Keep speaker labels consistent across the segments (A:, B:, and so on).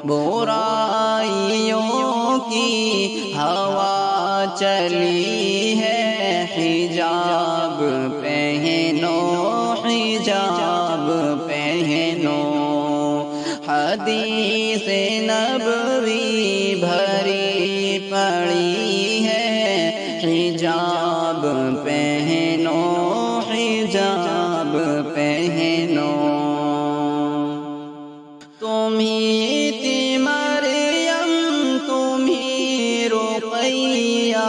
A: برائیوں کی ہوا چلی ہے، حجاب پہنو حجاب پہنو، حدیث نبوی بھری پڑی ہے، حجاب پہنو حجاب پہنو۔ تمہیں تھی مریم، تمہیں رقیہ،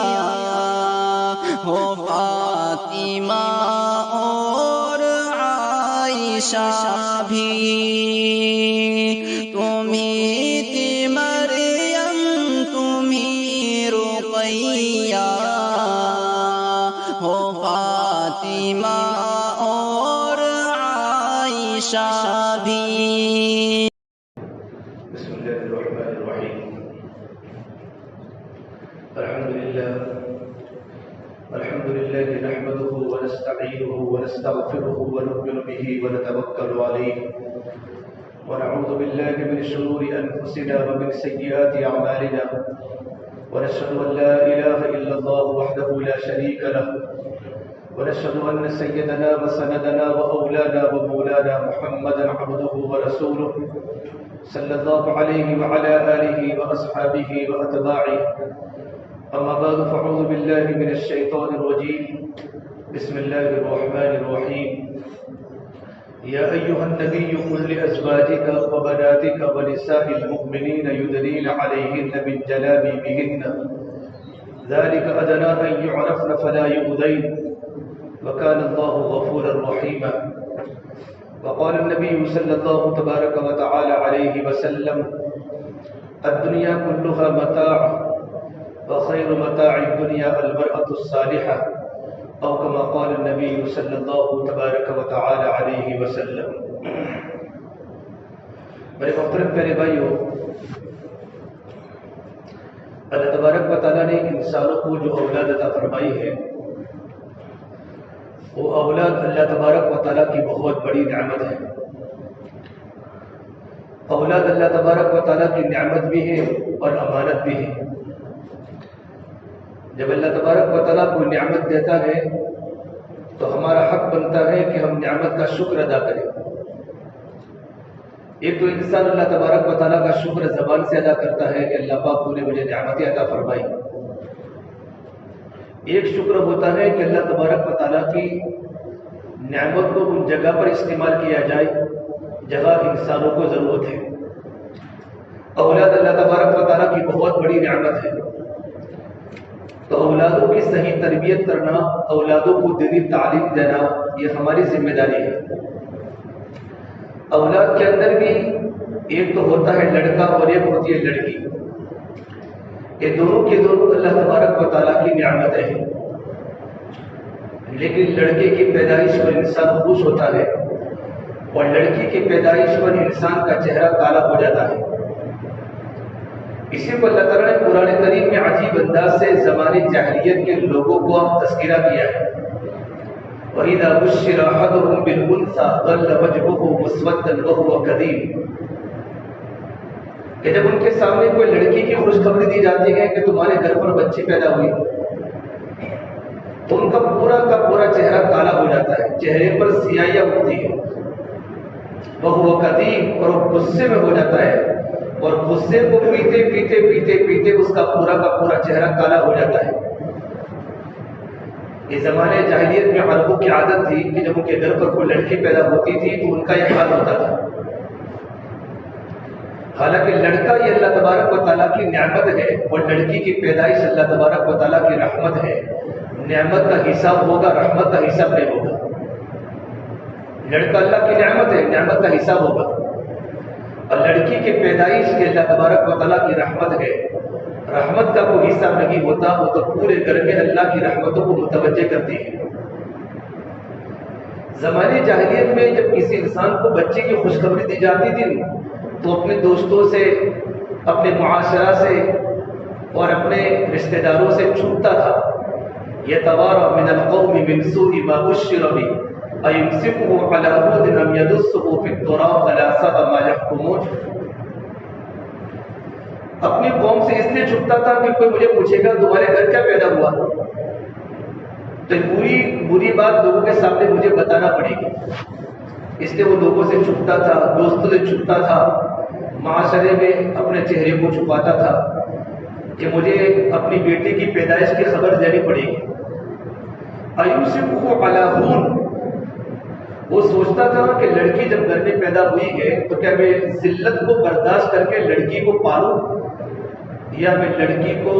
A: ہو فاطمہ اور عائشہ بھی، تمہیں تھی مریم، تمہیں رقیہ، ہو فاطمہ اور عائشہ بھی۔
B: بسم الله الرحمن الرحيم. الحمد لله نحمده ونستعينه ونستغفره ونؤمن به ونتوكل عليه، ونعوذ بالله من شرور أنفسنا ومن سيئات أعمالنا، ونشهد أن لا إله إلا الله وحده لا شريك له، ونشهد أن سيدنا وسندنا وأولانا ومولانا محمدا عبده ورسوله صلى الله عليه وعلى آله وأصحابه وأتباعه. أما بعد فأعوذ بالله من الشيطان الرجيم. بسم الله الرحمن الرحيم. يا أيها النبي قل لأزواجك وبناتك ونساء المؤمنين يدنين عليهن من جلابيبهن ذلك أدنى أن يعرفن فلا يؤذين وكان الله غفورا رحيما. وقال النبي صلى الله تبارك وتعالى عليه وسلم الدنيا كلها متاع وخير متاع الدنيا المرأة الصالحة، أو كما قال النبي صلى الله تبارك وتعالى عليه وسلم. میرے محترم پیارے بھائیو، اللہ تبارک و تعالیٰ نے انسانوں کو جو اولاد عطا فرمائی ہے، وہ اولاد اللہ تبارک و تعالیٰ کی بہت بڑی نعمت ہے۔ اولاد اللہ تبارک و تعالیٰ کی نعمت بھی ہے اور امانت بھی ہے۔ جب اللہ تبارک و تعالیٰ کوئی نعمت دیتا ہے تو ہمارا حق بنتا ہے کہ ہم نعمت کا شکر ادا کریں۔ ایک تو انسان اللہ تبارک و تعالیٰ کا شکر زبان سے ادا کرتا ہے کہ اللہ پاک تو نے مجھے نعمتیں عطا فرمائی۔ ایک شکر ہوتا ہے کہ اللہ تبارک و تعالیٰ کی نعمت کو ان جگہ پر استعمال کیا جائے جہاں انسانوں کو ضرورت ہے۔ اولاد اللہ تبارک و تعالیٰ کی بہت بڑی نعمت ہے، تو اولادوں کی صحیح تربیت کرنا، اولادوں کو دینی تعلیم دینا، یہ ہماری ذمہ داری ہے۔ اولاد کے اندر بھی ایک تو ہوتا ہے لڑکا اور ایک ہوتی ہے لڑکی، یہ دونوں کے دونوں اللہ تبارک و تعالیٰ کی نعمتیں ہیں۔ لیکن لڑکے کی پیدائش پر انسان خوش ہوتا ہے اور لڑکی کی پیدائش پر انسان کا چہرہ کالا ہو جاتا ہے۔ اسی کو اللہ تعالیٰ نے قرآن کریم میں عجیب انداز سے زمانے جاہلیت کے لوگوں کو تذکرہ کیا ہے۔ وَإِذَا بُشِّرَ أَحَدُهُم بِالْأُنثَىٰ ظَلَّ وَجْهُهُ مُسْوَدًّا وَهُوَ كَظِيمٌ، کہ جب ان کے سامنے کوئی لڑکی کی خوشخبری دی جاتی ہے کہ تمہارے گھر پر بچی پیدا ہوئی تو ان کا پورا چہرہ کالا ہو جاتا ہے، چہرے پر سیاہیاں ہوتی ہیں، وَهُوَ كَظِيمٌ، اور وہ غصے میں ہو جاتا ہے، اور غصے کو پیتے پیتے اس کا پورا چہرہ کالا ہو جاتا ہے۔ یہ زمانے جاہلیت میں عربوں کی عادت تھی کہ جب ان کے گھر پر کوئی لڑکی پیدا ہوتی تھی تو ان کا یہ حال ہوتا تھا۔ حالانکہ لڑکا یہ اللہ تبارک و تعالیٰ کی نعمت ہے اور لڑکی کی پیدائش اللہ تبارک و تعالیٰ کی رحمت ہے۔ نعمت کا حساب ہوگا، رحمت کا حساب نہیں ہوگا۔ لڑکا اللہ کی نعمت ہے، نعمت کا حساب ہوگا، اور لڑکی کی پیدائش کے اللہ تبارک و تعالیٰ کی رحمت ہے، رحمت کا کوئی حصہ نہیں ہوتا، وہ تو پورے گھر میں اللہ کی رحمتوں کو متوجہ کرتی ہے۔ زمانے جاہلیت میں جب کسی انسان کو بچے کی خوشخبری دی جاتی تھی تو اپنے دوستوں سے، اپنے معاشرہ سے اور اپنے رشتہ داروں سے چھپتا تھا۔ يَتَوَارَى مِنَ الْقَوْمِ مِنْ سُوءِ مَا بُشِّرَ بِهِ أَيُمْسِكُهُ عَلَى هُودٍ أَمْ يَدُسُّهُ فِي التُّرَابِ أَلَا سَاءَ مَا يَحْكُمُونَ۔ اپنی قوم سے اس لیے چھپتا تھا کہ کوئی مجھے پوچھے گا تمہارے گھر کیا پیدا ہوا، تو بری بات لوگوں کے سامنے مجھے بتانا پڑے گی، اس لیے وہ لوگوں سے چھپتا تھا، دوستوں سے چھپتا تھا، معاشرے میں اپنے چہرے کو چھپاتا تھا کہ مجھے اپنی بیٹی کی پیدائش کی خبر دینی پڑے گی۔ ایوسفہ علی ہون، وہ سوچتا تھا کہ لڑکی جب گھر میں پیدا ہوئی ہے تو کیا میں ذلت کو برداشت کر کے لڑکی کو پالوں، یا میں لڑکی کو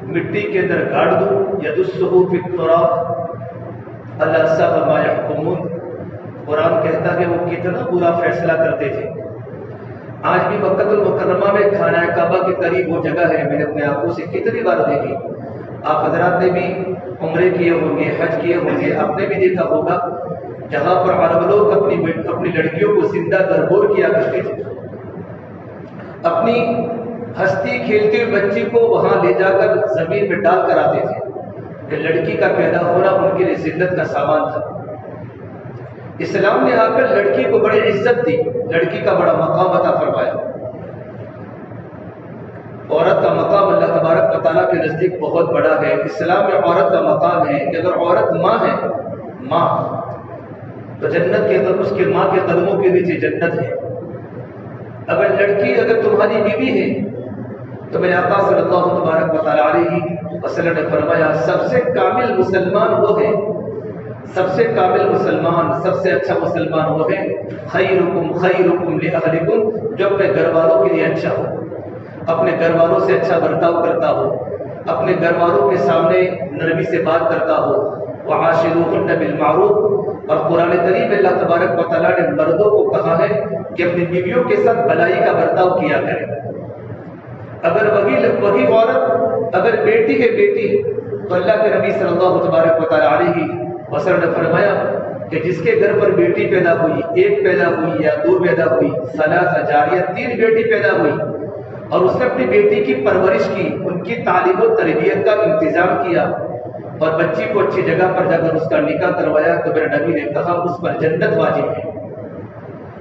B: مٹی کے اندر گاڑ دوں، یدسہ فی التراب الا ساء ما یحکمون۔ قرآن کہتا ہے وہ کتنا برا فیصلہ کرتے تھے۔ آج بھی مکہ المکرمہ میں خانہ کعبہ کے قریب وہ جگہ ہے، میں نے اپنے آنکھوں سے کتنی بار دیکھی، آپ حضرات نے بھی عمرے کیے ہوں گے، حج کیے ہوں گے، آپ نے بھی دیکھا ہوگا، جہاں پر عرب لوگ اپنی لڑکیوں کو زندہ درگور کیا کرتے تھے، اپنی ہستی کھیلتے ہوئے بچی کو وہاں لے جا کر زمین میں ڈال کر آتے تھے کہ لڑکی کا پیدا ہونا ان کے لیے ذلت کا سامان تھا۔ اسلام نے آ کر لڑکی کو بڑی عزت دی، لڑکی کا بڑا مقام عطا فرمایا۔ عورت کا مقام اللہ تبارک و تعالیٰ کے نزدیک بہت بڑا ہے۔ اسلام میں عورت کا مقام ہے کہ اگر عورت ماں ہے، ماں تو جنت کے اندر اس کے ماں کے قدموں کے نیچے جنت ہے۔ اگر لڑکی اگر تمہاری بیوی ہے تو میرے آقا صلی اللہ تبارک و تعالیٰ علیہ وسلم نے فرمایا سب سے کامل مسلمان وہ ہے، سب سے کامل مسلمان، سب سے اچھا مسلمان وہ ہے خیرکم خیرکم لأہلکم، جو اپنے گھر والوں کے لیے اچھا ہو، اپنے گھر والوں سے اچھا برتاؤ کرتا ہو، اپنے گھر والوں کے سامنے نرمی سے بات کرتا ہو، وعاشروہن بالمعروف۔ اور قرآن کریم اللہ تبارک و تعالیٰ نے مردوں کو کہا ہے کہ اپنی بیویوں کے ساتھ بھلائی کا برتاؤ کیا کرے۔ اگر وہی عورت اگر بیٹی ہے بیٹی تو اللہ کے نبی صلی اللہ تبارک و تعالیٰ علیہ وسلم نے فرمایا کہ جس کے گھر پر بیٹی پیدا ہوئی، ایک پیدا ہوئی یا دو پیدا ہوئی، ثلاثہ جاریہ، 3 بیٹی پیدا ہوئی، اور اس نے اپنی بیٹی کی پرورش کی، ان کی تعلیم و تربیت کا انتظام کیا اور بچی کو اچھی جگہ پر جا کر اس کا نکاح کروایا، تو میرے نبی نے کہا اس پر جنت واجب ہے،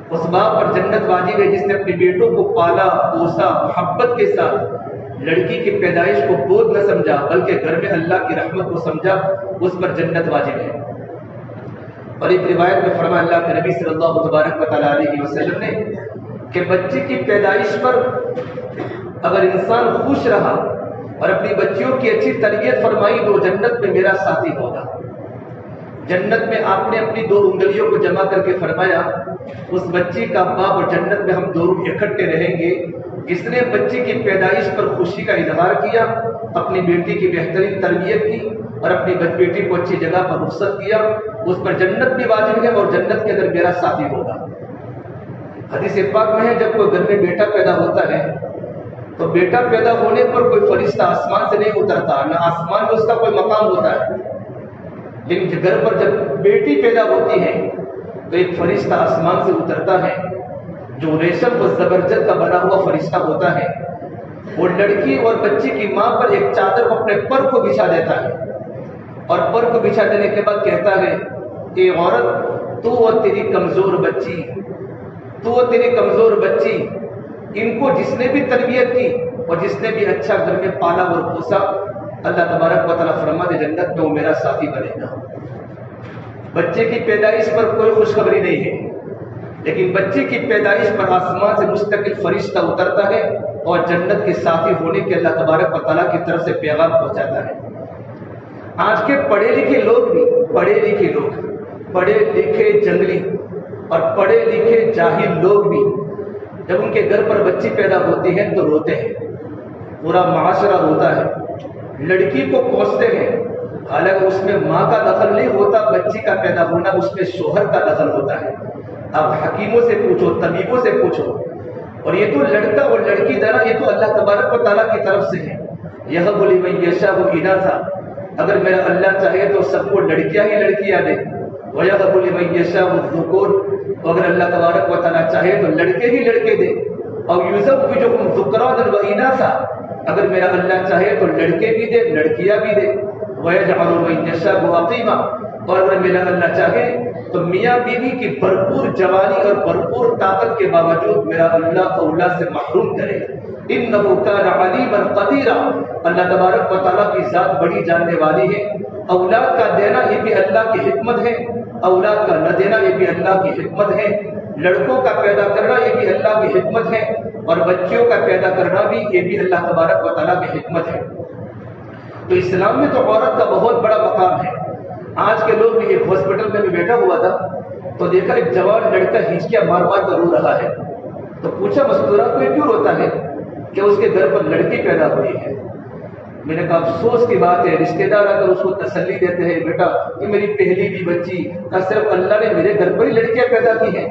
B: اس باپ پر جنت واجب ہے جس نے اپنے بیٹوں کو پالا پوسا محبت کے ساتھ، لڑکی کی پیدائش کو بوجھ نہ سمجھا بلکہ گھر میں اللہ کی رحمت کو سمجھا، اس پر جنت واجب ہے۔ اور ایک روایت میں فرمایا اللہ کے نبی صلی اللہ تبارک و تعالیٰ علیہ وسلم نے کہ بچے کی پیدائش پر اگر انسان خوش رہا اور اپنی بچیوں کی اچھی تربیت فرمائی تو جنت میں میرا ساتھی ہوگا۔ جنت میں آپ نے اپنی 2 انگلیوں کو جمع کر کے فرمایا اس بچی کا باپ اور جنت میں ہم دونوں اکٹھے رہیں گے، جس نے بچی کی پیدائش پر خوشی کا اظہار کیا، اپنی بیٹی کی بہترین تربیت کی اور اپنی بیٹی کو اچھی جگہ پر رخصت کیا، اس پر جنت بھی واجب ہے اور جنت کے اندر میرا ساتھی ہوگا۔ حدیث پاک میں ہے جب کوئی گھر میں بیٹا پیدا ہوتا ہے تو بیٹا پیدا ہونے پر کوئی فرشتہ آسمان سے نہیں اترتا، نہ آسمان میں اس کا کوئی مقام ہوتا ہے، لیکن گھر پر جب بیٹی پیدا ہوتی ہے تو ایک فرشتہ آسمان سے اترتا ہے جو ریشم و زبرجد کا بنا ہوا فرشتہ ہوتا ہے، وہ لڑکی اور بچی کی ماں پر ایک چادر اپنے پر کو بچھا دیتا ہے اور پر کو بچھا دینے کے بعد کہتا ہے اے عورت تو اور تیری کمزور بچی، تو اور تیری کمزور بچی، ان کو جس نے بھی تربیت کی اور جس نے بھی اچھا گھر میں پالا اور پوسا، اللہ تبارک و تعالیٰ فرماتے جنت میں وہ میرا ساتھی بنے گا۔ بچے کی پیدائش پر کوئی خوشخبری نہیں ہے، لیکن بچے کی پیدائش پر آسمان سے مستقل فرشتہ اترتا ہے اور جنت کے ساتھی ہونے کے اللہ تبارک و تعالیٰ کی طرف سے پیغام پہنچاتا ہے۔ آج کے پڑھے لکھے لوگ بھی، پڑھے لکھے جنگلی اور پڑھے لکھے جاہل لوگ بھی جب ان کے گھر پر بچی پیدا ہوتی ہے تو روتے ہیں، پورا معاشرہ روتا ہے، لڑکی کو کوستے ہیں، حالانکہ اس میں ماں کا دخل نہیں ہوتا، بچی کا پیدا ہونا اس میں شوہر کا دخل ہوتا ہے۔ آپ حکیموں سے پوچھو، طبیبوں سے پوچھو، اور یہ تو لڑکا اور لڑکی دونوں یہ تو اللہ تبارک و تعالیٰ کی طرف سے ہے۔ یہب لمن یشاء اناثا، اگر میرا اللہ چاہے تو سب کو لڑکیاں ہی لڑکیاں دے، ویہب لمن یشاء الذکور، اگر اللہ تبارک و تعالیٰ چاہے تو لڑکے ہی لڑکے دے، اور یزوجکم ذکرانا واناثا، اگر میرا اللہ چاہے تو لڑکے بھی دے لڑکیاں بھی دے، ویجعل من یشاء عقیما، اور اگر میرا اللہ چاہے تو میاں بیوی کی بھرپور جوانی اور بھرپور طاقت کے باوجود میرا اللہ اولاد سے محروم کرے۔ انہ کان علیما قدیرا، اللہ تبارک و تعالیٰ کی ذات بڑی جاننے والی ہے۔ اولاد کا دینا یہ بھی اللہ کی حکمت ہے، اولاد کا نہ دینا یہ بھی اللہ کی حکمت ہے، لڑکوں کا پیدا کرنا یہ بھی اللہ کی حکمت ہے، اور بچیوں کا پیدا کرنا بھی یہ بھی اللہ تبارک و تعالیٰ کی حکمت ہے۔ تو اسلام میں تو عورت کا بہت بڑا مقام ہے۔ آج کے لوگ بھی ایک ہاسپٹل میں بھی بیٹھا ہوا تھا تو دیکھا ایک جوان لڑکا ہچکیاں مار مار کر رو رہا ہے، تو پوچھا مستورہ کو یہ کیوں روتا ہے؟ کہ اس کے گھر پر لڑکی پیدا ہوئی ہے۔ میں نے کہا افسوس کی بات ہے، رشتہ دار اگر اس کو تسلی دیتے ہیں بیٹا یہ میری پہلی بھی بچی، صرف اللہ نے میرے گھر پر ہی لڑکیاں پیدا کی ہیں،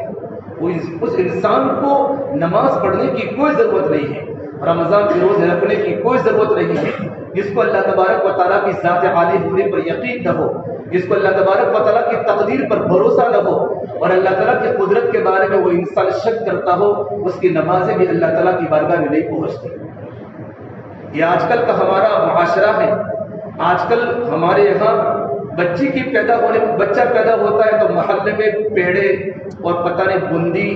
B: اس انسان کو نماز پڑھنے کی کوئی ضرورت نہیں ہے، رمضان کے روزے رکھنے کی کوئی ضرورت نہیں ہے، جس کو اللہ تبارک و تعالیٰ کی ذات عالی ہونے پر یقین نہ ہو، جس کو اللہ تبارک و تعالیٰ کی تقدیر پر بھروسہ نہ ہو، اور اللہ تعالیٰ کی قدرت کے بارے میں وہ انسان شک کرتا ہو، اس کی نمازیں بھی اللہ تعالیٰ کی بارگاہ میں نہیں پہنچتی۔ یہ آج کل کا ہمارا معاشرہ ہے۔ آج کل ہمارے یہاں بچہ پیدا ہوتا ہے تو محلے میں پیڑے اور پتہ نہیں بندی،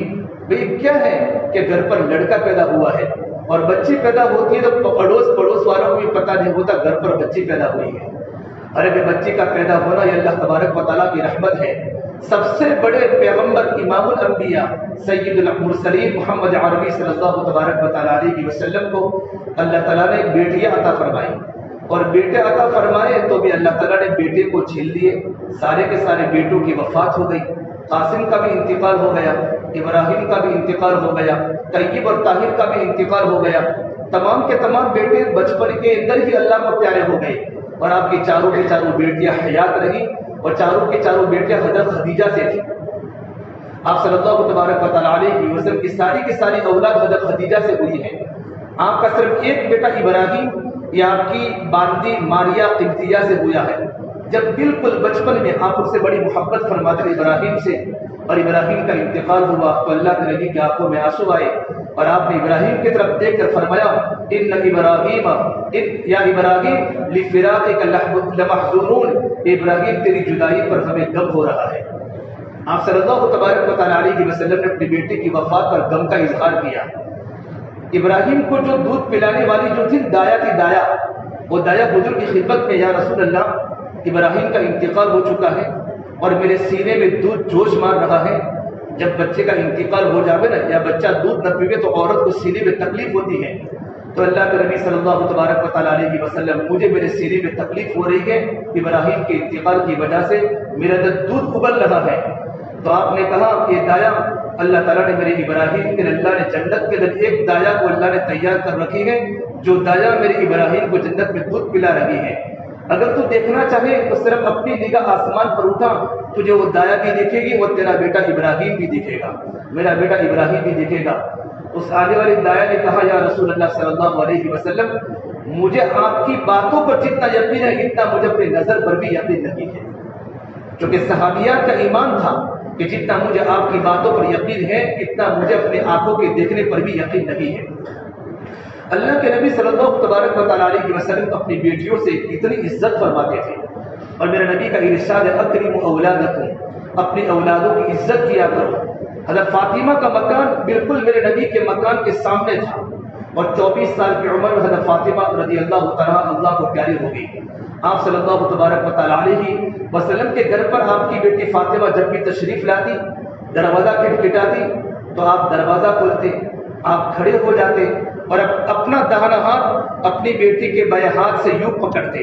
B: بھئی کیا ہے کہ گھر پر لڑکا پیدا ہوا ہے، اور بچی پیدا ہوتی ہے تو پڑوس والوں کو بھی پتہ نہیں ہوتا گھر پر بچی پیدا ہوئی ہے۔ ارے کہ بچی کا پیدا ہونا یہ اللہ تبارک و تعالیٰ کی رحمت ہے۔ سب سے بڑے پیغمبر امام الانبیاء سید المرسلین محمد عربی صلی اللہ تبارک و تعالیٰ علیہ وسلم کو اللہ تعالیٰ نے بیٹیاں عطا فرمائی، اور بیٹے عطا فرمائے تو بھی اللہ تعالیٰ نے بیٹے کو چھین لیے، سارے کے سارے بیٹوں کی وفات ہو گئی۔ قاسم کا بھی انتقال ہو گیا، ابراہیم کا بھی انتقال ہو گیا، طیب اور طاہر کا بھی انتقال ہو گیا۔ تمام کے تمام بیٹے بچپن کے اندر ہی اللہ کو پیارے ہو گئے، اور آپ کی چاروں کی چاروں بیٹیاں حیات رہی، اور چاروں کی چاروں بیٹیاں حضرت خدیجہ سے تھیں۔ آپ صلی اللہ تبارک و تعالیٰ علیہ وسلم کی ساری اولاد حضرت خدیجہ سے ہوئی ہے۔ آپ کا صرف ایک بیٹا ابراہیم یہ آپ کی باندی ماریا قبطیہ سے ہوا ہے۔ جب بالکل بچپن میں آپ اس سے بڑی محبت فرماتے تھے ابراہیم سے، اور ابراہیم کا انتقال ہوا تو اللہ کے نبی کی آنکھوں میں آنسو آئے، اور آپ نے ابراہیم کی طرف دیکھ کر فرمایا یا ابراہیم لفراقک لمحزونون، ابراہیم تیری جدائی پر ہمیں غم ہو رہا ہے۔ آپ صلی اللہ تبارک و تعالیٰ علیہ وسلم نے اپنی بیٹی کی وفات پر غم کا اظہار کیا۔ ابراہیم کو جو دودھ پلانے والی جو تھی دایا تھی، وہ دایا بزرگ کی خدمت میں، یا رسول اللہ ابراہیم کا انتقال ہو چکا ہے اور میرے سینے میں دودھ جوش مار رہا ہے۔ جب بچے کا انتقال ہو جاوے نا، یا بچہ دودھ نہ پیوے تو عورت کو سینے میں تکلیف ہوتی ہے، تو اللہ کے نبی صلی اللہ تبارک و تعالیٰ علیہ وسلم مجھے میرے سینے میں تکلیف ہو رہی ہے ابراہیم کے انتقال کی وجہ سے، میرا دودھ ابل رہا ہے۔ تو آپ نے کہا کہ دایا اللہ تعالیٰ نے میرے ابراہیم کے اللہ نے جنت کے اندر ایک دایا کو اللہ نے تیار کر رکھی ہے، جو دایا میرے ابراہیم کو جنت میں دودھ پلا رہی ہے۔ اگر تو دیکھنا چاہے تو صرف اپنی نگاہ آسمان پر اٹھا، تجھے وہ دایا بھی دکھے گی، وہ تیرا بیٹا ابراہیم بھی دکھے گا، میرا بیٹا ابراہیم بھی دکھے گا۔ اس آنے والی دایا نے کہا یا رسول اللہ صلی اللہ علیہ وسلم، مجھے آپ کی باتوں پر جتنا یقین ہے اتنا مجھے اپنی نظر پر بھی یقین نہیں ہے، کیونکہ صحابیات کا ایمان تھا کہ جتنا مجھے آپ کی باتوں پر یقین ہے اتنا مجھے اپنے آنکھوں کے دیکھنے پر بھی یقین نہیں ہے۔ اللہ کے نبی صلی اللہ تبارک و تعالیٰ علیہ وسلم اپنی بیٹیوں سے اتنی عزت فرماتے تھے، اور میرے نبی کا ارشاد ہے اکرموا اولادکم، اپنی اولادوں کی عزت کیا کرو۔ حضرت فاطمہ کا مکان بالکل میرے نبی کے مکان کے سامنے تھا، اور 24 سال کی عمر میں حضرت فاطمہ رضی اللہ تعالیٰ اللہ کو پیاری ہو گئی۔ آپ صلی اللہ تبارک و تعالیٰ علیہ وسلم کے گھر پر آپ کی بیٹی فاطمہ جب بھی تشریف لاتی، دروازہ کھٹکھٹاتی تو آپ دروازہ کھولتے، آپ کھڑے ہو جاتے اور اپنا داہنا ہاتھ اپنی بیٹی کے بائیں ہاتھ سے یوں پکڑتے،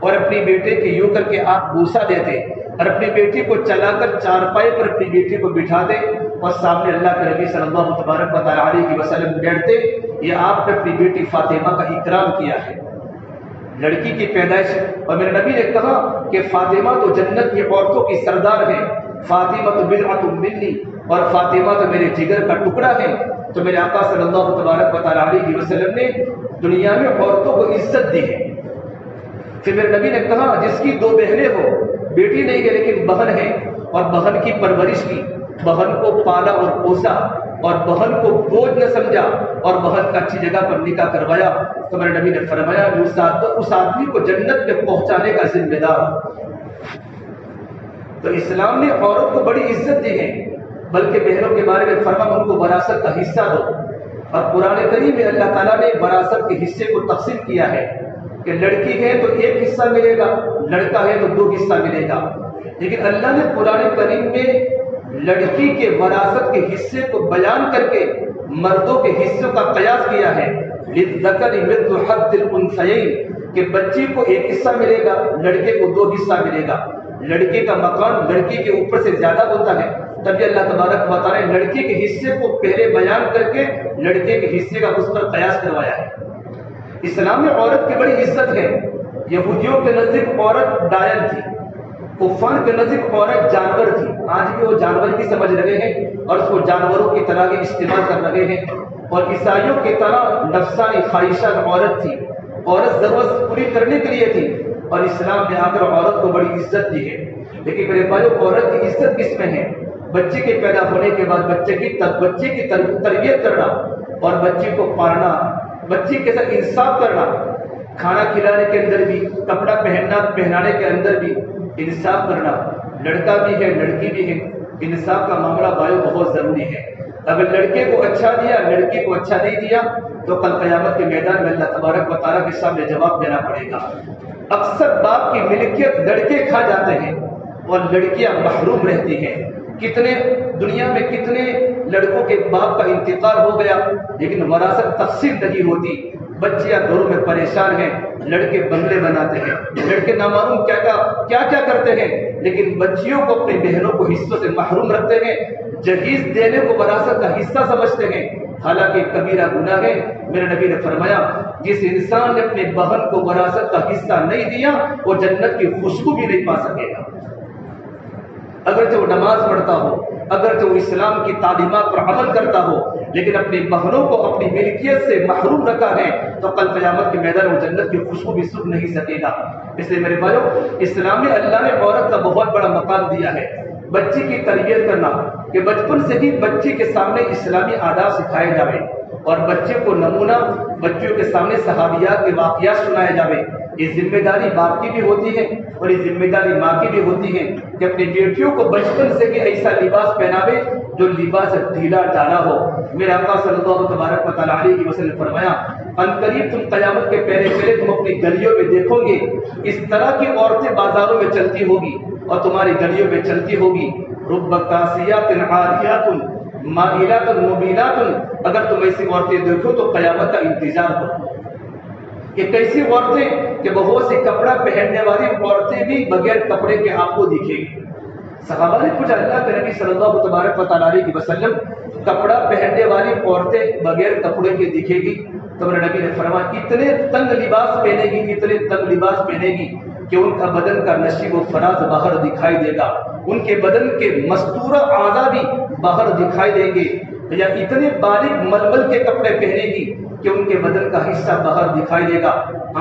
B: اور اپنی بیٹے کے یوں کر کے آپ بوسہ دیتے، اور اپنی بیٹی کو چلا کر چارپائی پر اپنی بیٹی کو بٹھا دے، اور سامنے اللہ کے نبی صلی اللہ تبارک و تعالیٰ علیہ وسلم بیٹھتے۔ یہ آپ نے اپنی بیٹی فاطمہ کا اکرام کیا ہے، لڑکی کی پیدائش۔ اور میرے نبی نے کہا کہ فاطمہ تو جنت کی عورتوں کی سردار ہے، فاطمہ تو بضعۃ منی، اور فاطمہ تو میرے جگر کا ٹکڑا ہے۔ تو میرے آقا صلی اللہ تبارک و تعالیٰ علیہ وسلم نے دنیا میں عورتوں کو عزت دی ہے۔ پھر میرے نبی نے کہا جس کی 2 بہنیں ہو، بیٹی نہیں ہے لیکن بہن ہے، اور بہن کی پرورش کی، بہن کو پالا اور پوسا، اور بہن کو بوجھ نہ سمجھا، اور بہن کا اچھی جگہ پر نکاح کروایا، تو میرے نبی نے فرمایا اس آدمی کو جنت میں پہنچانے کا ذمہ دار۔ تو اسلام نے عورت کو بڑی عزت دی ہے، بلکہ بہنوں کے بارے میں فرمایا ان کو وراثت کا حصہ دو۔ اور قرآن کریم میں اللہ تعالیٰ نے وراثت کے حصے کو تقسیم کیا ہے کہ لڑکی ہے تو ایک حصہ ملے گا، لڑکا ہے تو 2 حصہ ملے گا، لیکن اللہ نے قرآن کریم میں لڑکی کے وراثت کے حصے کو بیان کر کے مردوں کے حصوں کا قیاس کیا ہے، للذکر مثل حظ الانثیین، کہ بچی کو 1 حصہ ملے گا، لڑکے کو 2 حصہ ملے گا۔ لڑکے کا مقام لڑکی کے اوپر سے زیادہ ہوتا ہے، تبھی اللہ تبارک بتا رہے ہیں لڑکی کے حصے کو پہلے بیان کر کے لڑکے کے حصے کا اس پر قیاس کروایا ہے۔ اسلام میں عورت کی بڑی عزت ہے۔ یہودیوں کے نزدیک عورت ڈائن تھی، کفار کے نزدیک عورت جانور تھی، آج بھی وہ جانور کی سمجھ رہے ہیں اور اس کو جانوروں کی طرح کے استعمال کر رہے ہیں، اور عیسائیوں کی طرح نفسانی خواہشات عورت تھی، عورت ضرورت پوری کرنے کے لیے تھی، اور اسلام نے آ کر عورت کو بڑی عزت دی ہے۔ لیکن میرے بھائیو، عورت کی عزت کس میں ہے؟ بچے کے پیدا ہونے کے بعد بچے کی تربیت کرنا اور بچے کو پالنا، بچے کے ساتھ انصاف کرنا، کھانا کھلانے کے اندر بھی، کپڑا پہنانے کے اندر بھی انصاف کرنا، لڑکا بھی ہے لڑکی بھی ہے، انصاف کا معاملہ بھائیو بہت ضروری ہے۔ اگر لڑکے کو اچھا دیا، لڑکی کو اچھا نہیں دیا، تو کل قیامت کے میدان میں اللہ تبارک و تعالیٰ کے سامنے جواب دینا پڑے گا۔ اکثر باپ کی ملکیت لڑکے کھا جاتے ہیں اور لڑکیاں محروم رہتی ہیں۔ کتنے دنیا میں کتنے لڑکوں کے باپ کا انتقال ہو گیا، لیکن وراثت تقسیم نہیں ہوتی، بچیاں گھروں میں پریشان ہیں، لڑکے بنگلے بناتے ہیں، لڑکے نامعلوم کیا کیا کرتے ہیں، لیکن بچیوں کو اپنی بہنوں کو حصوں سے محروم رکھتے ہیں، جہیز دینے کو وراثت کا حصہ سمجھتے ہیں، حالانکہ کبیرہ گناہ ہے۔ میرے نبی نے فرمایا جس انسان نے اپنی بہن کو وراثت کا حصہ نہیں دیا وہ جنت کی خوشبو بھی نہیں پا سکے گا، اگرچہ وہ نماز پڑھتا ہو، اگرچہ وہ اسلام کی تعلیمات پر عمل کرتا ہو، لیکن اپنی بہنوں کو اپنی ملکیت سے محروم رکھا ہے تو کل قیامت کے میدان میں جنت کی خوشبو بھی سکھ نہیں سکے گا۔ اس لیے میرے بھائیو، اسلام میں اللہ نے عورت کا بہت بڑا مقام دیا ہے۔ بچی کی تربیت کرنا کہ بچپن سے ہی بچی کے سامنے اسلامی آداب سکھائے جاوے اور بچے کو نمونہ بچوں کے سامنے صحابیات کے واقعات سنائے جاوے۔ یہ ذمہ داری باپ کی بھی ہوتی ہے اور یہ ذمہ داری ماں کی بھی ہوتی ہے کہ اپنی بیٹیوں کو بچپن سے بھی ایسا لباس پہناوے جو لباس ڈھیلا ڈالا ہو۔ میرے آقا صلی اللہ تبارک و تعالیٰ علیہ وسلم نے فرمایا عنقریب تم قیامت کے پہلے تم اپنی گلیوں میں دیکھو گے اس طرح کی عورتیں بازاروں میں چلتی ہوگی اور تمہاری گلیوں میں چلتی ہوگی، رب کاسیات عاریات مائلات مبینات۔ اگر تم ایسی عورتیں دیکھو تو قیامت کا انتظار کرو کہ کیسی عورتیں کہ بہت سی کپڑا پہننے والی عورتیں بھی بغیر کپڑے کے آپ کو دکھے گی۔ صحابہ نے پوچھا اللہ کے نبی صلی اللہ تبارک و تعالیٰ علیہ وسلم کپڑا پہننے والی عورتیں بغیر کپڑے کے دکھے گی؟ تو میرے نبی نے فرمایا اتنے تنگ لباس پہنے گی، اتنے تنگ لباس پہنے گی کہ ان کا بدن کا نشیب و فراز باہر دکھائی دے گا، ان کے بدن کے مستورہ اعضاء بھی باہر دکھائی دیں گے، یا اتنے باریک ململ کے کپڑے پہنے گی کہ ان کے بدن کا حصہ باہر دکھائی دے گا۔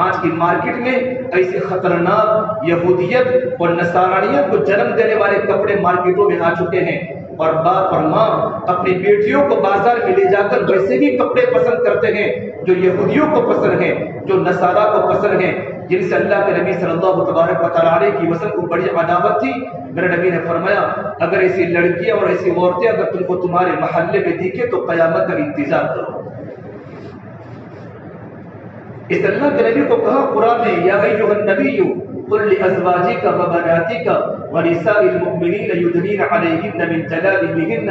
B: آج کی مارکیٹ میں ایسے خطرناک یہودیت اور نصرانیت کو جنم دینے والے کپڑے مارکیٹوں میں آ چکے ہیں، اور باپ اور ماں اپنی بیٹیوں کو بازار میں لے جا کر ویسے بھی کپڑے پسند کرتے ہیں جو یہودیوں کو پسند ہیں، جو نصارہ کو پسند ہیں، جن سے اللہ کے نبی صلی اللہ تبارک و تعالیٰ علیہ وسلم کو بڑی عداوت تھی۔ میرے نبی نے فرمایا اگر ایسی لڑکیاں اور ایسی عورتیں اگر تم کو تمہارے محلے میں دکھے تو قیامت کا انتظار کرو۔ اس اللہ کے نبی کو کہا قرآن نے یا ایھا النبی قل لازواجک وبناتک ونساء المؤمنین یدنین علیہن من جلابیبہن،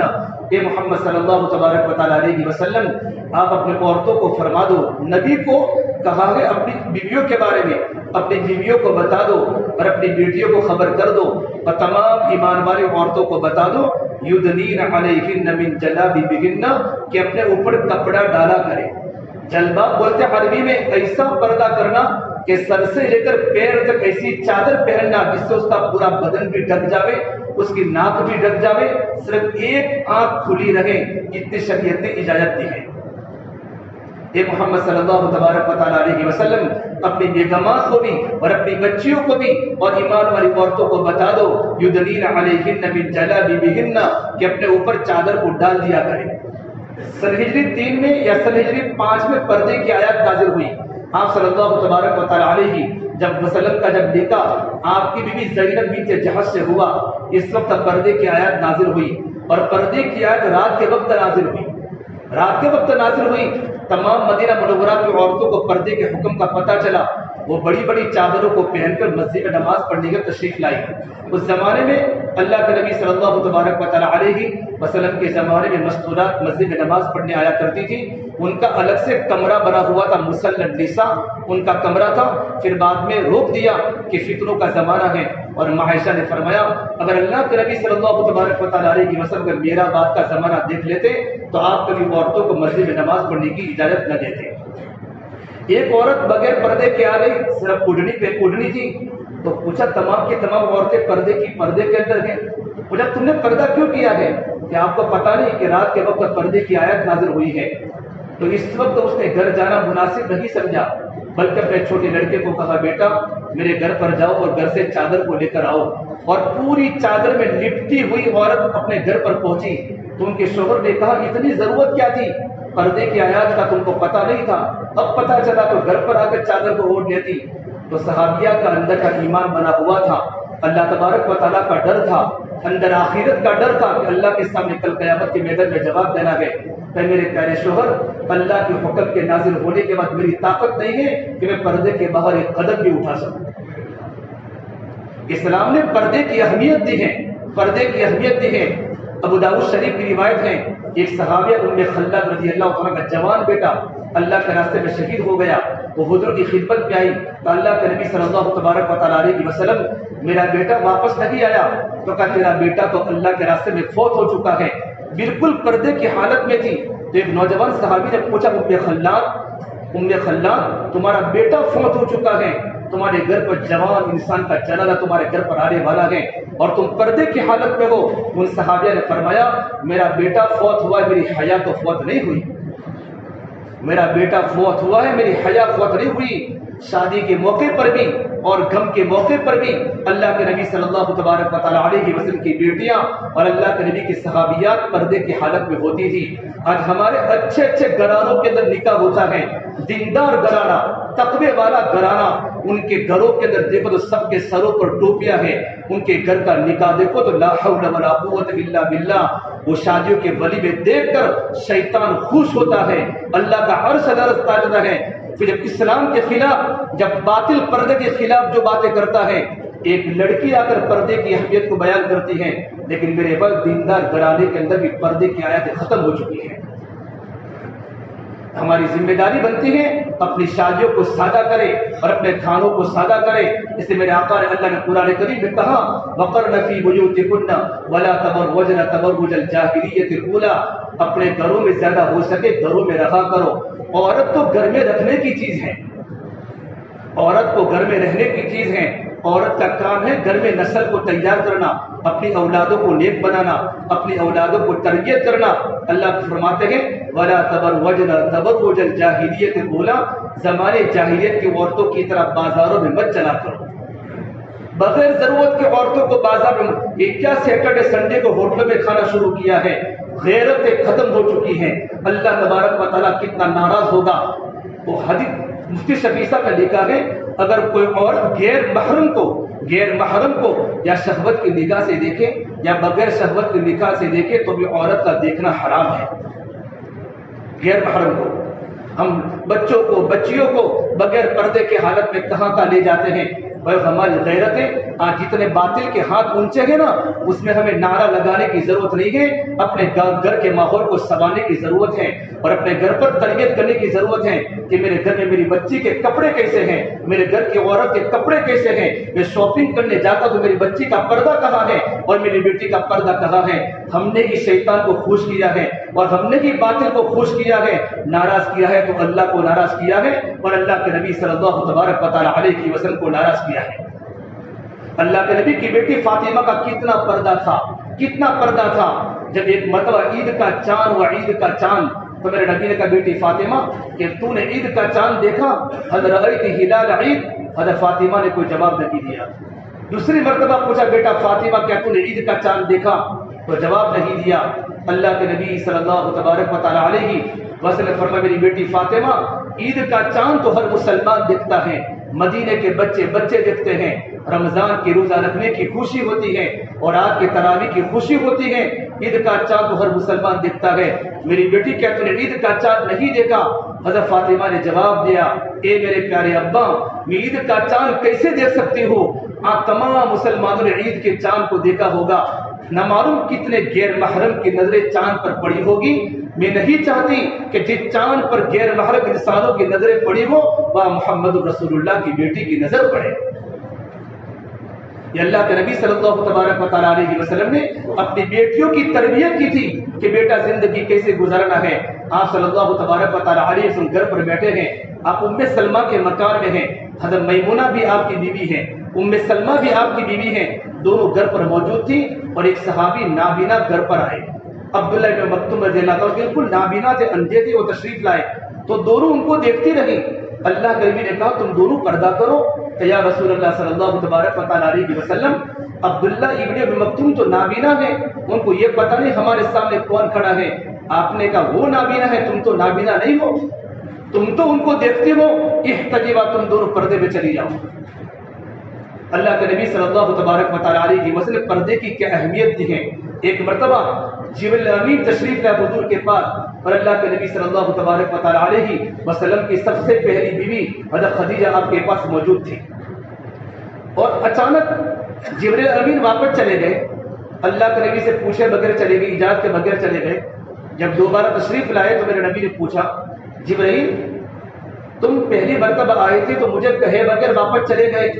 B: اے محمد صلی اللہ تبارک و تعالیٰ علیہ وسلم آپ اپنے عورتوں کو فرما دو، نبی کو کہا ہے اپنی بیویوں کے بارے میں اپنی بیویوں کو بتا دو اور اپنی بیٹیوں کو خبر کر دو اور تمام ایمان والی عورتوں کو بتا دو یدنین علیہن من جلابیبہن کہ اپنے اوپر کپڑا ڈالا کرے۔ جلباب بولتے عربی میں ایسا پردہ کرنا کہ سر سے لے کر پیر تک ایسی چادر پہننا جس سے اس کا پورا بدن بھی ڈھک جاوے، اس کی ناک بھی ڈھک جاوے، صرف ایک آنکھ کھلی رہے، اتنی شریعت نے اجازت دی ہے۔ اے محمد صلی اللہ تبارک و تعالیٰ علیہ وسلم اپنی بیگمات کو بھی اور اپنی بچیوں کو بھی اور ایمان والی عورتوں کو بتا دو یدنین علیہن من جلابیبہن کہ اپنے اوپر چادر کو ڈال دیا کریں۔ سن ہجری 3 میں یا سن ہجری 5 میں پردے کی آیات نازل ہوئی۔ آپ صلی اللہ تبارک و تعالیٰ علیہ جب وسلم کا جب نکاح آپ کی بیوی زینب بنت جحش سے ہوا، اس وقت پردے کی آیات نازل ہوئی اور پردے کی آیت رات کے وقت نازل ہوئی۔ رات کے وقت نازل ہوئی، تمام مدینہ منورہ کی عورتوں کو پردے کے حکم کا پتہ چلا، وہ بڑی بڑی چادروں کو پہن کر مسجد میں نماز پڑھنے کی تشریف لائی۔ اس زمانے میں اللہ کے نبی صلی اللہ تبارک و تعالی علیہ وسلم کے زمانے میں مستورات مسجد میں نماز پڑھنے آیا کرتی تھی، ان کا الگ سے کمرہ بنا ہوا تھا، مصلی النساء ان کا کمرہ تھا، پھر بعد میں روک دیا کہ فتنوں کا زمانہ ہے، اور عائشہ نے فرمایا اگر اللہ کے نبی صلی اللہ تبارک و تعالی علیہ وسلم اگر میرا بات کا زمانہ دیکھ لیتے تو آپ کبھی عورتوں کو مسجد میں نماز پڑھنے کی اجازت نہ دیتے۔ ایک عورت بغیر پردے کے آ گئی، صرف اوڑھنی پہ اوڑھنی تھی، تو پوچھا تمام کی تمام عورتیں پردے کے اندر ہیں، پوچھا تم نے پردہ کیوں کیا ہے؟ کہ آپ کو پتہ نہیں کہ رات کے وقت پردے کی آیت نازل ہوئی ہے؟ تو اس وقت اس نے گھر جانا مناسب نہیں سمجھا، بلکہ اپنے چھوٹے لڑکے کو کہا بیٹا میرے گھر پر جاؤ اور گھر سے چادر کو لے کر آؤ، اور پوری چادر میں لپٹی ہوئی عورت اپنے گھر پر پہنچی تو ان کے شوہر نے کہا اتنی ضرورت کیا تھی؟ پردے کی آیات کا تم کو پتہ نہیں تھا، اب پتہ چلا تو گھر پر آ کر چادر کو اوڑھ لیتی۔ تو صحابیہ کا اندر کا ایمان بنا ہوا تھا، اللہ تبارک و تعالیٰ کا ڈر تھا، اندر آخرت کا ڈر تھا کہ اللہ کے سامنے کل قیامت کے میدان میں جواب دینا ہے۔ کہ میرے پیارے شوہر اللہ کے حکم کے نازل ہونے کے بعد میری طاقت نہیں ہے کہ میں پردے کے باہر ایک قدم بھی اٹھا سکوں۔ اسلام نے پردے کی اہمیت دی ہے، پردے کی اہمیت دی ہے۔ ابو داؤد شریف کی روایت ہے، ایک صحابیہ ام خلاد رضی اللہ عنہ کا جوان بیٹا اللہ کے راستے میں شہید ہو گیا، وہ حضور کی خدمت میں آئی تو اللہ کے نبی صلی اللہ تبارک و تعالی علیہ وسلم میرا بیٹا واپس نہیں آیا، تو کہا تیرا بیٹا تو اللہ کے راستے میں فوت ہو چکا ہے، بالکل پردے کی حالت میں تھی۔ تو ایک نوجوان صحابی نے پوچھا ام خلاد تمہارا بیٹا فوت ہو چکا ہے، تمہارے گھر پر جوان انسان کا جنازہ تمہارے گھر پر آنے والا ہے اور تم پردے کی حالت میں ہو۔ ان صحابیہ نے فرمایا میرا بیٹا فوت ہوا ہے، میری حیا تو فوت نہیں ہوئی، میرا بیٹا فوت ہوا ہے، میری حیا فوت نہیں ہوئی۔ شادی کے موقع پر بھی اور غم کے موقع پر بھی اللہ کے نبی صلی اللہ تبارک و تعالی علیہ وسلم کی بیٹیاں اور اللہ کے نبی کی صحابیات پردے کی حالت میں ہوتی تھی۔ آج ہمارے اچھے اچھے گھرانوں کے اندر نکاح ہوتا ہے، دیندار گھرانہ، تقوی والا گھرانہ، ان کے گھروں کے اندر دیکھو تو سب کے سروں پر ٹوپیاں ہیں، ان کے گھر کا نکاح دیکھو تو لا حول ولا قوت الا باللہ۔ وہ شادیوں کے ولی میں دیکھ کر شیطان خوش ہوتا ہے، اللہ کا عرش لرز تاجتا ہے۔ پھر جب اسلام کے خلاف، جب باطل پردے کے خلاف جو باتیں کرتا ہے، ایک لڑکی آ کر پردے کی اہمیت کو بیان کرتی ہے، لیکن میرے وقت دیندار گھرانے کے اندر بھی پردے کی آیتیں ختم ہو چکی ہیں۔ ہماری ذمہ داری بنتی ہے اپنی شادیوں کو سادہ کرے اور اپنے کھانوں کو سادہ کرے۔ اس لیے میرے آقا نے اللہ نے قرآن کریم میں کہا وَقَرْنَ فِي بُيُوتِكُنَّ وَلَا تَبَرَّجْنَ تَبَرُّجَ الْجَاهِلِيَّةِ الْأُولَىٰ، اپنے گھروں میں زیادہ ہو سکے گھروں میں رہا کرو۔ عورت تو گھر میں رکھنے کی چیز ہے، عورت کو گھر میں رہنے کی چیز ہے، عورت کا کام ہے گھر میں نسل کو تیار کرنا، اپنی اولادوں کو نیک بنانا، اپنی اولادوں کو تربیت کرنا۔ اللہ فرماتے ہیں وَلَا تَبَرَّجْنَ تَبَرُّجَ الْجَاهِلِيَّةِ الْأُولَىٰ، زمانے جاہلیت کی عورتوں کی طرح بازاروں میں مت چلا کرو، بغیر ضرورت کے عورتوں کو بازار میں۔ یہ کیا سیٹرڈے سنڈے کو ہوٹلوں میں کھانا شروع کیا ہے؟ غیرتیں ختم ہو چکی ہیں۔ اللہ تبارک و تعالیٰ کتنا ناراض ہوگا۔ وہ حدیث مفتی شفیع صاحب کا لکھا ہے اگر کوئی عورت غیر محرم کو یا شہوت کی نگاہ سے دیکھے یا بغیر شہوت کی نگاہ سے دیکھے تو بھی عورت کا دیکھنا حرام ہے۔ غیر محرم کو، ہم بچوں کو بچیوں کو بغیر پردے کے حالت میں کہاں لے جاتے ہیں؟ اور ہماری غیرتیں آج جتنے باطل کے ہاتھ اونچے ہیں نا، اس میں ہمیں نعرہ لگانے کی ضرورت نہیں ہے، اپنے گھر کے ماحول کو سنبھالنے کی ضرورت ہے اور اپنے گھر پر تربیت کرنے کی ضرورت ہے کہ میرے گھر میں میری بچی کے کپڑے کیسے ہیں، میرے گھر کی عورت کے کپڑے کیسے ہیں، میں شاپنگ کرنے جاتا تو میری بچی کا پردہ کہاں ہے اور میری بیٹی کا پردہ کہاں ہے۔ ہم نے ہی شیطان کو خوش کیا ہے اور ہم نے ہی باطل کو خوش کیا ہے، ناراض کیا ہے تو اللہ کو ناراض کیا ہے اور اللہ کے نبی صلی اللہ تبارک و تعالی علیہ وسلم کو ناراض کیا ہے۔ اللہ کے نبی کی بیٹی فاطمہ کا کتنا پردہ تھا، کتنا پردہ تھا۔ جب ایک مرتبہ عید کا چاند و عید کا چاند، تو میرے نبی نے کہا بیٹی فاطمہ کہ تو نے عید کا چاند دیکھا؟ حضرت رأیت ہلال عید، حضرت فاطمہ نے کوئی جواب نہیں دیا۔ دوسری مرتبہ پوچھا بیٹا فاطمہ کیا تو نے عید کا چاند دیکھا؟ تو جواب نہیں دیا۔ اللہ کے نبی صلی اللہ تبارک و تعالی علیہ وسلم فرمایا میری بیٹی فاطمہ عید کا چاند تو ہر مسلمان دیکھتا ہے، مدینے کے بچے بچے دیکھتے ہیں، رمضان کی روزہ رکھنے کی خوشی ہوتی ہے، اور رات کے تراویح کی خوشی ہوتی ہے، عید کا چاند تو ہر مسلمان دیکھتا ہے۔ میری بیٹی کیا تو نے عید کا چاند نہیں دیکھا؟ حضرت فاطمہ نے جواب دیا، اے میرے پیارے ابا، میں عید کا چاند کیسے دیکھ سکتی ہوں؟ آپ تمام مسلمانوں نے عید کے چاند کو دیکھا ہوگا، نہ معلوم کتنے غیر محرم کی نظریں چاند پر پڑی ہوگی۔ میں نہیں چاہتی کہ جس چاند پر غیر محرم انسانوں کی نظریں پڑی ہو وہاں محمد رسول اللہ کی بیٹی کی نظر پڑے۔ یہ اللہ کے نبی صلی اللہ تبارک و تعالیٰ علیہ وسلم نے اپنی بیٹیوں کی تربیت کی تھی کہ بیٹا زندگی کیسے گزارنا ہے۔ آپ صلی اللہ تبارک و تعالیٰ علیہ وسلم گھر پر بیٹھے ہیں، آپ ام سلمہ کے مکان میں ہیں، حضرت میمونہ بھی آپ کی بیوی ہیں، ام سلمہ بھی آپ کی بیوی ہیں، دونوں گھر پر موجود تھی، اور ایک صحابی نابینا گھر پر آئے۔ عبداللہ بن مکتوم رضی اللہ عنہ بالکل نابینا تھے، اندھے تھے، وہ تشریف لائے تو دونوں ان کو دیکھتی رہی۔ اللہ کے نبی نے کہا تم دونوں پردہ کرو کہ یا رسول اللہ صلی اللہ تبارک و تعالیٰ علیہ وسلم، عبداللہ ابن مکتوم تو نابینا ہے، ان کو یہ پتہ نہیں ہمارے سامنے کون کھڑا ہے۔ آپ نے کہا وہ نابینا ہے، تم تو نابینا نہیں ہو، تم تو ان کو دیکھتے ہو، احتجبا تم دونوں پردے میں چلی جاؤ۔ اللہ کے نبی صلی اللہ تبارک و تعالیٰ علیہ وسلم پردے کی کیا اہمیت دی ہے۔ ایک مرتبہ جبریل امین تشریف لائے حضور کے پاس، اور اللہ کے نبی صلی اللہ تبارک و تعالیٰ علیہ وسلم کی سب سے پہلی بیوی حضرت خدیجہ آپ کے پاس موجود تھی، اور اچانک جبریل امین واپس چلے گئے، اللہ کے نبی سے پوچھے بغیر چلے گئے، اجازت کے بغیر چلے گئے۔ جب دوبارہ تشریف لائے تو میرے نبی نے پوچھا جبریل تم پہلی مرتبہ آئے تھے تو مجھے کہے بغیر واپس چلے گئے؟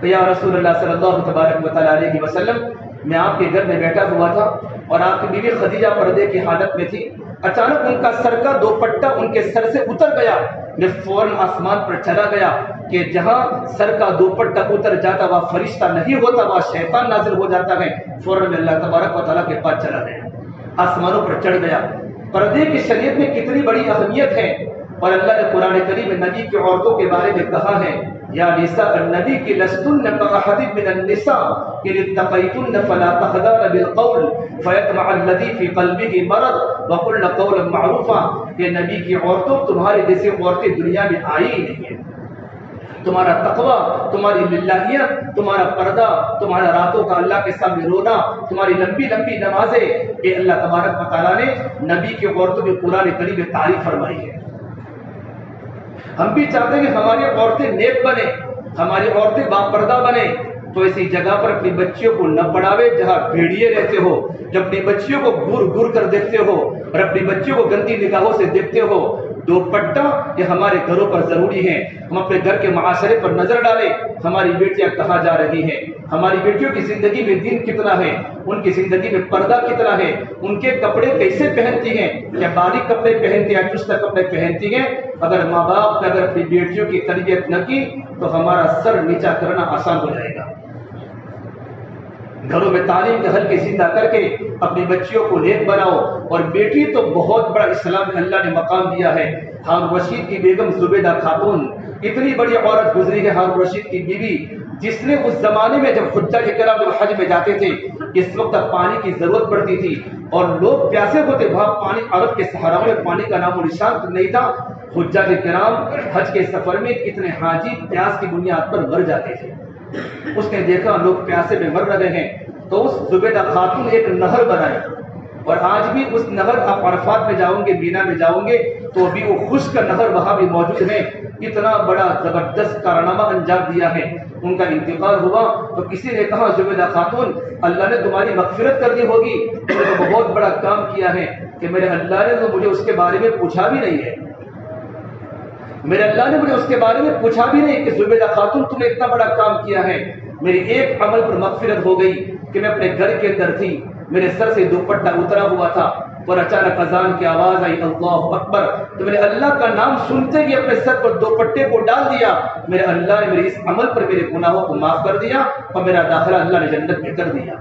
B: یا رسول اللہ صلی اللہ تبارک و تعالیٰ علیہ وسلم، میں آپ کے گھر میں بیٹھا ہوا تھا اور آپ کی بیوی خدیجہ پردے کی حالت میں تھی، اچانک ان کا سر کا دوپٹہ ان کے سر سے اتر گیا، میں فوراً آسمان پر چلا گیا کہ جہاں سر کا دوپٹہ اتر جاتا وہاں فرشتہ نہیں ہوتا، وہاں شیطان نازل ہو جاتا ہے۔ فوراً میں اللہ تبارک و تعالیٰ کے پاس چلا گیا، آسمانوں پر چڑھ گیا۔ پردے کی شریعت میں کتنی بڑی اہمیت ہے، اور اللہ نے قرآن کریم میں نبی کی عورتوں کے بارے میں کہا ہے یا نساء النبی کی لستن کأحد من النساء ان اتقیتن فلا تخضعن بالقول فیطمع الذی فی قلبہ مرض وقلن قولا معروفا۔ کہ نبی کی عورتوں تمہارے جیسے عورتیں دنیا میں آئی ہی نہیں ہیں، تمہارا تقوی، تمہاری للہیت، تمہارا پردہ، تمہارا راتوں کا اللہ کے سامنے رونا، تمہاری لمبی لمبی نمازیں، یہ اللہ تبارک و تعالیٰ نے نبی کی عورتوں کے قرآن کریم میں تعریف فرمائی ہے۔ ہم بھی چاہتے ہیں کہ ہماری عورتیں نیک بنے، ہماری عورتیں باپردہ بنے، تو ایسی جگہ پر اپنی بچیوں کو نہ پڑھاوے جہاں بھیڑیے رہتے ہو، جب اپنی بچیوں کو گور گور کر دیکھتے ہو اور اپنی بچیوں کو گندی نگاہوں سے دیکھتے ہو۔ دوپٹہ یہ ہمارے گھروں پر ضروری ہے، ہم اپنے گھر کے معاشرے پر نظر ڈالیں، ہماری بیٹیاں کہاں جا رہی ہیں، ہماری بیٹیوں کی زندگی میں دین کتنا ہے، ان کی زندگی میں پردہ کتنا ہے، ان کے کپڑے کیسے پہنتی ہیں، کیا باریک کپڑے پہنتی ہیں، چست کپڑے پہنتی ہیں۔ اگر ماں باپ نے اگر اپنی بیٹیوں کی تربیت نہ کی تو ہمارا سر نیچا کرنا آسان ہو جائے گا۔ گھروں میں تعلیم کے حلقے زندہ کر کے اپنی بچیوں کو نیک بناؤ، اور بیٹی تو بہت بڑا اسلام میں اللہ نے مقام دیا ہے۔ ہارون رشید کی بیگم زبیدہ خاتون اتنی بڑی عورت گزری ہے، ہارون رشید کی بیوی، جس نے اس زمانے میں جب حجاج کرام جب حج میں جاتے تھے، اس وقت پانی کی ضرورت پڑتی تھی اور لوگ پیاسے ہوتے، وہاں پانی عرب کے صحراؤں میں پانی کا نام و نشان نہیں تھا۔ حجاج کرام حج کے سفر میں کتنے حاجی پیاس کی بنیاد پر مر جاتے تھے، اس نے دیکھا لوگ پیاسے میں مر رہے ہیں، تو اس زبیدہ خاتون ایک نہر بنائی، اور آج بھی اس نہر آپ عرفات میں جاؤں گے، مینا میں جاؤں گے تو بھی وہ خشک نہر وہاں بھی موجود ہے۔ اتنا بڑا زبردست کارنامہ انجام دیا ہے۔ ان کا انتقال ہوا تو کسی نے کہا زبیدہ خاتون اللہ نے تمہاری مغفرت کر دی ہوگی، تم نے تو بہت بڑا کام کیا ہے، کہ میرے اللہ نے تو مجھے اس کے بارے میں پوچھا بھی نہیں ہے، میرے اللہ نے مجھے اس کے بارے میں پوچھا بھی نہیں کہ زبیدہ خاتون تم نے اتنا بڑا کام کیا ہے۔ میری ایک عمل پر مغفرت ہو گئی کہ میں اپنے گھر کے اندر تھی، میرے سر سے دوپٹہ اترا ہوا تھا، اور اچانک اذان کی آواز آئی اللہ اکبر، تو میں نے اللہ کا نام سنتے ہی اپنے سر پر دوپٹے کو ڈال دیا۔ میرے اللہ نے میرے اس عمل پر میرے گناہوں کو معاف کر دیا، اور میرا داخلہ اللہ نے جنت میں کر دیا۔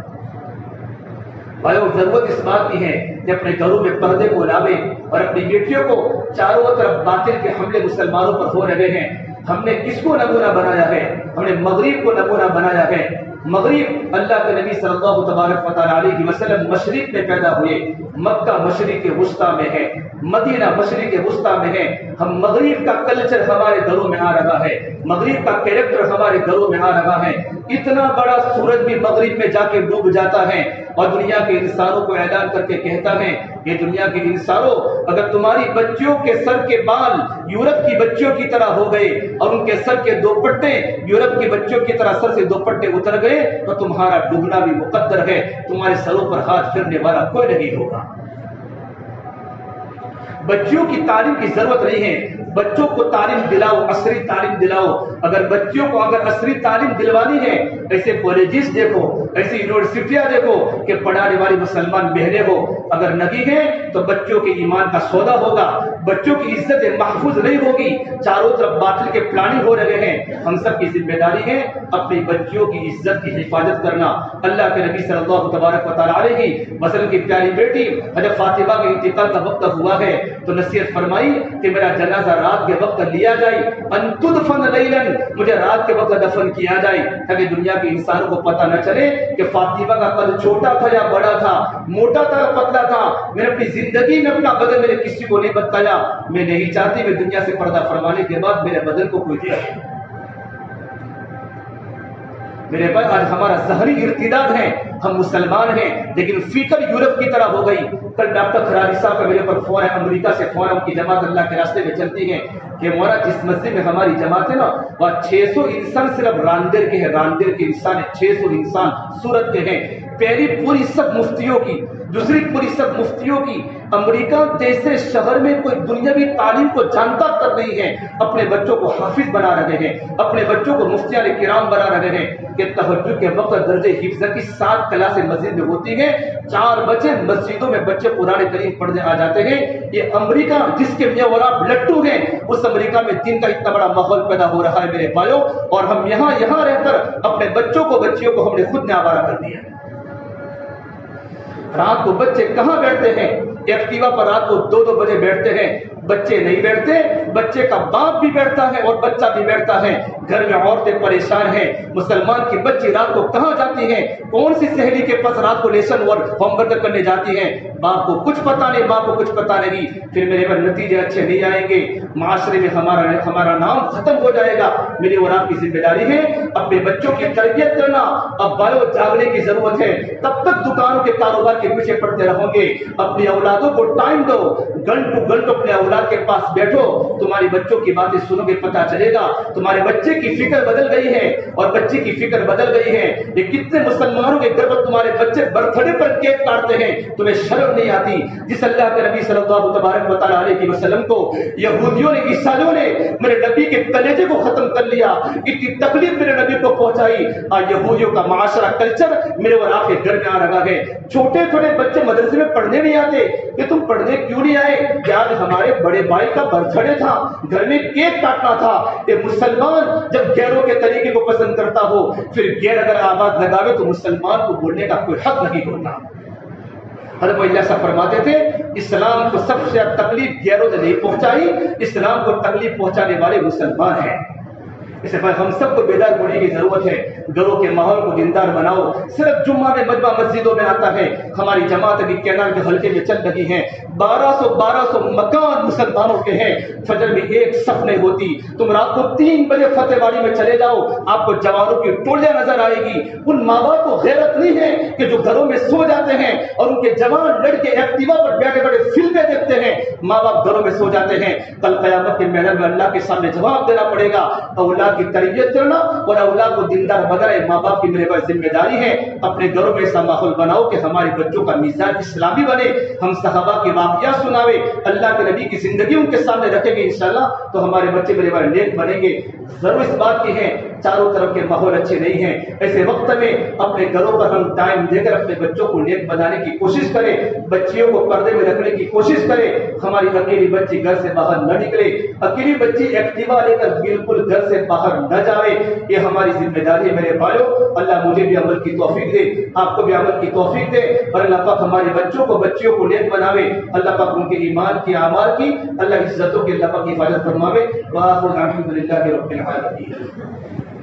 B: بھائیو، ضرورت اس بات کی ہے کہ اپنے گھروں میں پردے کو لاوے، اور اپنی بیٹیوں کو، چاروں طرف باطل کے حملے مسلمانوں پر ہو رہے ہیں، ہم نے کس کو نمونہ بنایا ہے؟ ہم نے مغرب کو نمونہ بنایا ہے۔ مغرب اللہ کے نبی صلی اللہ تبارک و تعالیٰ علیہ وسلم مشرق میں پیدا ہوئے، مکہ مشرق وسطیٰ میں ہے، مدینہ مشرق وسطیٰ میں ہے، ہم مغرب کا کلچر ہمارے گھروں میں آ رہا ہے، مغرب کا کیریکٹر ہمارے گھروں میں آ رہا ہے. اتنا بڑا سورج بھی مغرب میں جا کے ڈوب جاتا ہے اور دنیا کے انسانوں کو اعلان کر کے کہتا ہے کہ دنیا کے انسانوں، اگر تمہاری بچیوں کے سر کے بال یورپ کی بچیوں کی طرح ہو گئے اور ان کے سر کے دوپٹے یورپ کی بچیوں کی طرح سر سے دوپٹے اتر گئے تو تمہارا ڈوبنا بھی مقدر ہے، تمہارے سروں پر ہاتھ پھرنے والا کوئی نہیں ہوگا. بچیوں کی تعلیم کی ضرورت نہیں ہے، بچوں کو تعلیم دلاؤ، عصری تعلیم دلاؤ. اگر بچوں کو اگر عصری تعلیم دلوانی ہے، ایسے کالجز دیکھو، ایسی یونیورسٹیاں دیکھو کہ پڑھانے والی مسلمان بہنیں ہو. اگر نہیں ہے تو بچوں کے ایمان کا سودا ہوگا، بچوں کی عزت محفوظ نہیں ہوگی، چاروں طرف باطل کے پلاننگ ہو رہے ہیں. ہم سب کی ذمہ داری ہے اپنی بچیوں کی عزت کی حفاظت کرنا. اللہ کے نبی صلی اللہ تبارک و تعالیٰ علیہ کی مثلا کی پیاری بیٹی حضرت فاطمہ کے انتقال کا وقت ہوا ہے تو نصیحت فرمائی کہ میرا جنازہ رات کے وقت لیا جائے، ان تدفن لیلا، مجھے رات کے وقت دفن کیا جائے تاکہ دنیا کے انسانوں کو پتہ نہ چلے کہ فاطمہ کا قد چھوٹا تھا یا بڑا تھا، موٹا تھا یا پتلا تھا. میں نے اپنی زندگی میں اپنا بدن میں نے کسی کو نہیں بتایا. میں نہیں چاہتی کہ دنیا سے پردہ فرمانے کے بعد میرے بدن کو کوئی دیکھے. میرے پاس آج ہمارا ظاہری ارتداد ہے، ہم مسلمان ہیں لیکن فکر یورپ کی طرح ہو گئی. کل ڈاکٹر خرابی صاحب کا میرے پر فون ہے، امریکہ سے فون ہے، ان کی جماعت اللہ کے راستے میں چلتی ہے کہ مولانا جس مسجد میں ہماری جماعت ہے نا وہاں 600 انسان صرف راندر کے ہیں، راندر کے انسان ہے، 600 انسان سورت کے ہیں. پہلی پوری سب مفتیوں کی، دوسری پوری سب مفتیوں کی. امریکہ جیسے شہر میں کوئی دنیاوی تعلیم کو جانتا تک نہیں ہے، اپنے بچوں کو حافظ بنا رہے ہیں، اپنے بچوں کو مفتیان کرام بنا رہے ہیں کہ تہجد کے وقت درجے حفظ کی 7 کلاسیں مسجد میں ہوتی ہیں، 4 بجے مسجدوں میں بچے قرآن کریم پڑھنے آ جاتے ہیں. یہ امریکہ جس کے میاں اور آپ لٹو ہیں، اس امریکہ میں دین کا اتنا بڑا ماحول پیدا ہو رہا ہے میرے بھائیوں، اور ہم یہاں رہ کر اپنے بچوں کو بچیوں کو ہم نے خود نے آوارہ کر دیا. رات کو بچے کہاں بیٹھتے ہیں؟ ایکٹیوا پر رات کو 2-2 بجے بیٹھتے ہیں. بچے نہیں بیٹھتے، بچے کا باپ بھی بیٹھتا ہے اور بچہ بھی بیٹھتا ہے. گھر میں عورتیں پریشان ہیں. مسلمان کی بچی رات کو کہاں جاتی ہیں؟ کون سی سہیلی کے پاس رات کو لیسن اور ہوم ورک کرنے جاتی ہیں؟ باپ کو کچھ پتا نہیں، ماں کو کچھ پتا نہیں. پھر میرے پر نتیجے اچھے نہیں آئیں گے، معاشرے میں ہمارا نام ختم ہو جائے گا. میری اور آپ کی ذمہ داری ہے اپنے بچوں کی تربیت کرنا. اب بالو جاگنے کی ضرورت ہے. تب تک دکانوں کے کاروبار کے پیچھے پڑتے رہو گے. اپنی اولادوں کو ٹائم دو، گھنٹوں گھنٹوں اپنے اولاد کے پاس بیٹھو. تمہاری بچوں کی باتیں سنو گے پتہ چلے گا تمہارے بچے کی فکر بدل گئی ہے اور بچے کی فکر بدل گئی ہے. یہ کتنے مسلمانوں کے گھر پر تمہارے بچے برتھ ڈے پر کیک کاٹتے ہیں، تمہیں شرم نہیں آتی؟ جس اللہ کے نبی صلی اللہ تبارک و تعالیٰ علیہ وسلم کو یہودیوں نے، عیسائیوں نے میرے نبی کے کلیجے کو ختم کر لیا، اتنی تکلیف میرے نبی کو پہنچائی. آج یہودیوں کا معاشرہ کلچر میرے اور آپ کے گھر میں آ رہا ہے. چھوٹے چھوٹے بچے مدرسے میں پڑھنے نہیں آتے کہ تم پڑھنے کیوں نہیں آئے؟ کہ آج ہمارے بڑے بھائی کا برتھ ڈے تھا، گھر میں کیک کاٹنا تھا. یہ مسلمان جب غیروں کے طریقے کو پسند کرتا ہو، پھر غیر اگر آواز لگاوے تو مسلمان کو بولنے کا کوئی حق نہیں ہوتا. حضرت اللہ صاحب فرماتے تھے اسلام کو سب سے تکلیف غیروں نے نہیں پہنچائی، اسلام کو تکلیف پہنچانے والے مسلمان ہیں. اس لیے ہم سب کو بیدار ہونے کی ضرورت ہے. گھروں کے ماحول کو دیندار بناؤ. صرف جمعہ میں مجمع مسجدوں میں آتا ہے. ہماری جماعت ابھی کینال کے حلقے میں چل رہی ہے. 1200 مکان مسلمانوں کے ہیں. فجر میں ایک صف نہیں ہوتی. تم رات کو 3 بجے فتح واڑی میں چلے جاؤ، آپ کو جوانوں کی ٹولیاں نظر آئے گی. ان ماں باپ کو غیرت نہیں ہے کہ جو گھروں میں سو جاتے ہیں اور ان کے جوان لڑکے ایکٹیوا پر بیٹھے بیٹھے فلمیں دیکھتے ہیں. ماں باپ گھروں میں سو جاتے ہیں. کل قیامت کے میدان میں اللہ کے سامنے جواب دینا پڑے گا. اولاد کی تربیت کرنا اور اولاد کو دیندار بنانا ماں باپ کی میرے پاس ذمہ داری ہے. اپنے گھروں میں ایسا ماحول بناؤ کہ ہمارے بچوں کا مزاج اسلامی بنے. ہم صحابہ کے واقعات سناوے، اللہ کے نبی کی زندگی ان کے سامنے رکھیں گے انشاءاللہ تو ہمارے بچے میرے بھائی نیک بنیں گے. ضرور اس بات کی ہے چاروں طرف کے ماحول اچھے نہیں ہیں. ایسے وقت میں اپنے گھروں پر ہم ٹائم دے کر اپنے بچوں کو نیک بنانے کی کوشش کریں. بچیوں کو پردے میں رکھنے کی کوشش کریں. ہماری اکیلی بچی گھر سے باہر نہ نکلے. اکیلی بچی ایکٹیوا لے کر بالکل گھر سے باہر نہ جاوے. یہ ہماری ذمہ داری ہے میرے بھائیوں. اللہ مجھے بھی عمل کی توفیق دے، آپ کو بھی عمل کی توفیق دے، اور اللہ پاک ہمارے بچوں کو بچیوں کو نیک بناوے. اللہ پاک ان کے ایمان کی اعمال کی اللہ عزتوں کی اللہ پاک کی حفاظت فرماوے. وآخر الحمد للہ رب العالمین.